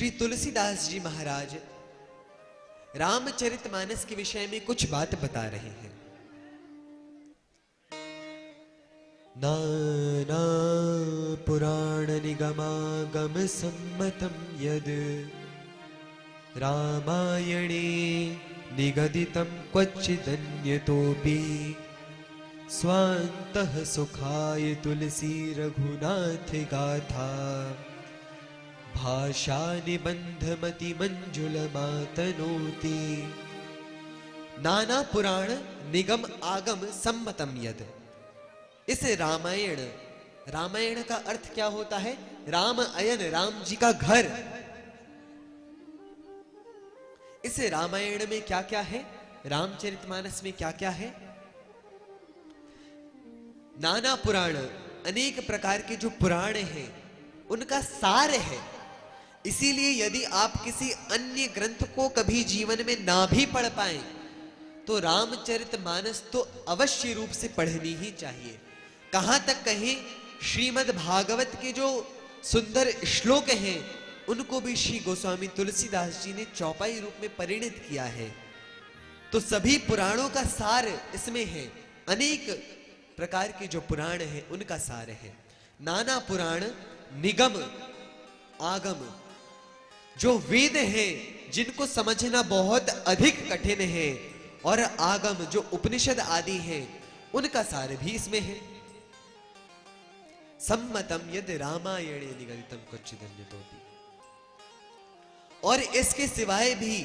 श्री तुलसीदास जी महाराज रामचरितमानस के विषय में कुछ बात बता रहे हैं। नाना पुराण निगमागम सम्मतम यद रामायणे निगदितं क्वचिदन्यतोऽपि स्वान्तः सुखाय तुलसी रघुनाथ गाथा भाषा निबंधमति मंजुल मातनोति। नाना पुराण निगम आगम सम्मतम यद। इस रामायण का अर्थ क्या होता है? राम अयन, राम जी का घर। इस रामायण में क्या क्या है, रामचरितमानस में क्या क्या है? नाना पुराण, अनेक प्रकार के जो पुराण हैं उनका सार है। इसीलिए यदि आप किसी अन्य ग्रंथ को कभी जीवन में ना भी पढ़ पाए तो रामचरितमानस तो अवश्य रूप से पढ़नी ही चाहिए। कहां तक कहें, श्रीमद् भागवत के जो सुंदर श्लोक हैं उनको भी श्री गोस्वामी तुलसीदास जी ने चौपाई रूप में परिणत किया है। तो सभी पुराणों का सार इसमें है। अनेक प्रकार के जो पुराण हैं उनका सार है। नाना पुराण निगम आगम, जो वेद हैं जिनको समझना बहुत अधिक कठिन है, और आगम जो उपनिषद आदि हैं उनका सार भी इसमें है। सम्मतम यद रामायणे निगदितं क्वचिदन्यतोऽपि। और इसके सिवाय भी,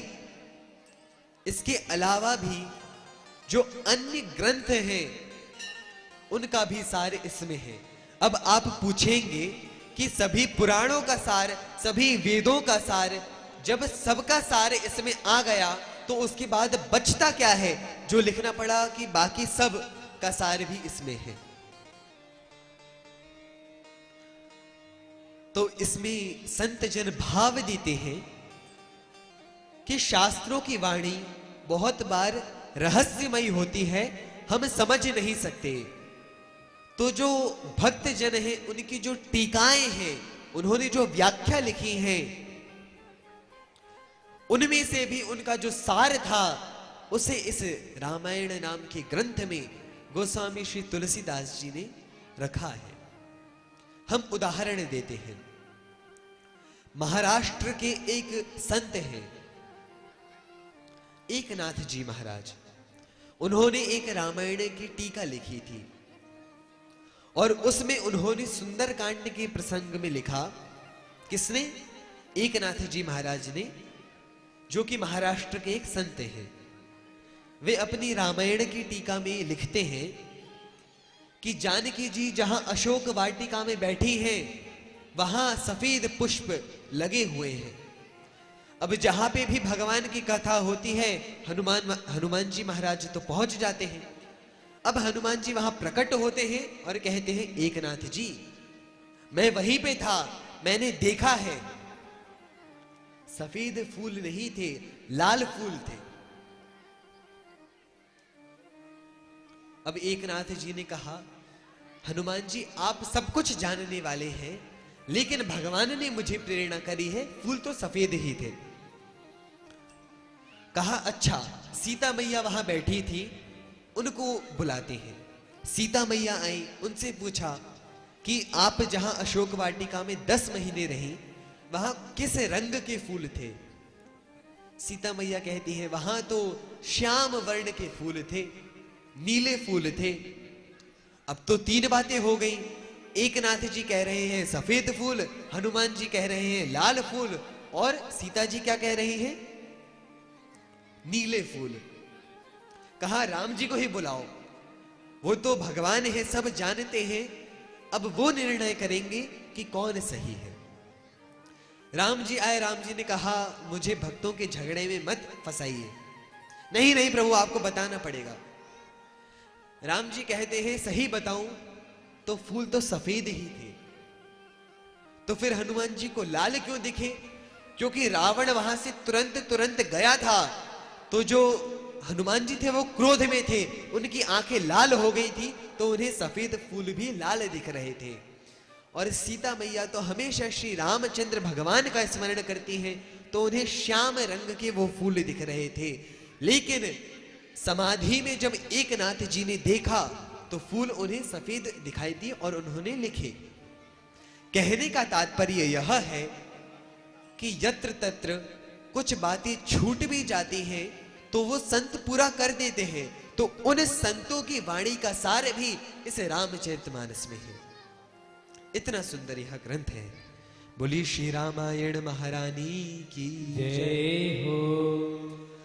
इसके अलावा भी जो अन्य ग्रंथ हैं उनका भी सार इसमें है। अब आप पूछेंगे कि सभी पुराणों का सार, सभी वेदों का सार, जब सबका सार इसमें आ गया तो उसके बाद बचता क्या है जो लिखना पड़ा कि बाकी सब का सार भी इसमें है? तो इसमें संत जन भाव देते हैं कि शास्त्रों की वाणी बहुत बार रहस्यमयी होती है, हम समझ नहीं सकते। तो जो भक्त जन हैं उनकी जो टीकाएं हैं, उन्होंने जो व्याख्या लिखी हैं, उनमें से भी उनका जो सार था उसे इस रामायण नाम के ग्रंथ में गोस्वामी श्री तुलसीदास जी ने रखा है। हम उदाहरण देते हैं। महाराष्ट्र के एक संत हैं एकनाथ जी महाराज। उन्होंने एक रामायण की टीका लिखी थी और उसमें उन्होंने सुंदरकांड के प्रसंग में लिखा। किसने? एकनाथ जी महाराज ने, जो कि महाराष्ट्र के एक संत हैं। वे अपनी रामायण की टीका में लिखते हैं कि जानकी जी जहां अशोक वाटिका में बैठी हैं वहां सफेद पुष्प लगे हुए हैं। अब जहां पे भी भगवान की कथा होती है हनुमान जी महाराज तो पहुंच जाते हैं। अब हनुमान जी वहां प्रकट होते हैं और कहते हैं, एकनाथ जी मैं वहीं पे था, मैंने देखा है। सफेद फूल नहीं थे, लाल फूल थे। अब एकनाथ जी ने कहा, हनुमान जी आप सब कुछ जानने वाले हैं, लेकिन भगवान ने मुझे प्रेरणा करी है, फूल तो सफेद ही थे। कहा अच्छा, सीता मैया वहां बैठी थी, उनको बुलाते हैं। सीता मैया आई, उनसे पूछा कि आप जहां अशोक वाटिका में 10 महीने रही वहां किस रंग के फूल थे? सीता मैया कहती है, वहां तो श्याम वर्ण के फूल थे, नीले फूल थे। अब तो 3 बातें हो गई। एकनाथ जी कह रहे हैं सफेद फूल, हनुमान जी कह रहे हैं लाल फूल, और सीता जी क्या कह रही हैं? नीले फूल। कहा राम जी को ही बुलाओ, वो तो भगवान है, सब जानते हैं, अब वो निर्णय करेंगे कि कौन सही है। राम जी आए। राम जी ने कहा, मुझे भक्तों के झगड़े में मत फंसाइए। नहीं नहीं प्रभु, आपको बताना पड़ेगा। राम जी कहते हैं, सही बताऊं तो फूल तो सफेद ही थे, तो फिर हनुमान जी को लाल क्यों दिखे? क्योंकि रावण वहां से तुरंत गया था, तो जो हनुमान जी थे वो क्रोध में थे, उनकी आंखें लाल हो गई थी, तो उन्हें सफेद फूल भी लाल दिख रहे थे। और सीता मैया तो हमेशा श्री रामचंद्र भगवान का स्मरण करती हैं, तो उन्हें श्याम रंग के वो फूल दिख रहे थे। लेकिन समाधि में जब एकनाथ जी ने देखा तो फूल उन्हें सफेद दिखाई दिए और उन्होंने लिखे। कहने का तात्पर्य यह है कि यत्र तत्र कुछ बातें छूट भी जाती हैं तो वो संत पूरा कर देते हैं। तो उन संतों की वाणी का सार भी इस रामचरितमानस में है। इतना सुंदर यह ग्रंथ है। बोली श्री रामायण महारानी की जय हो।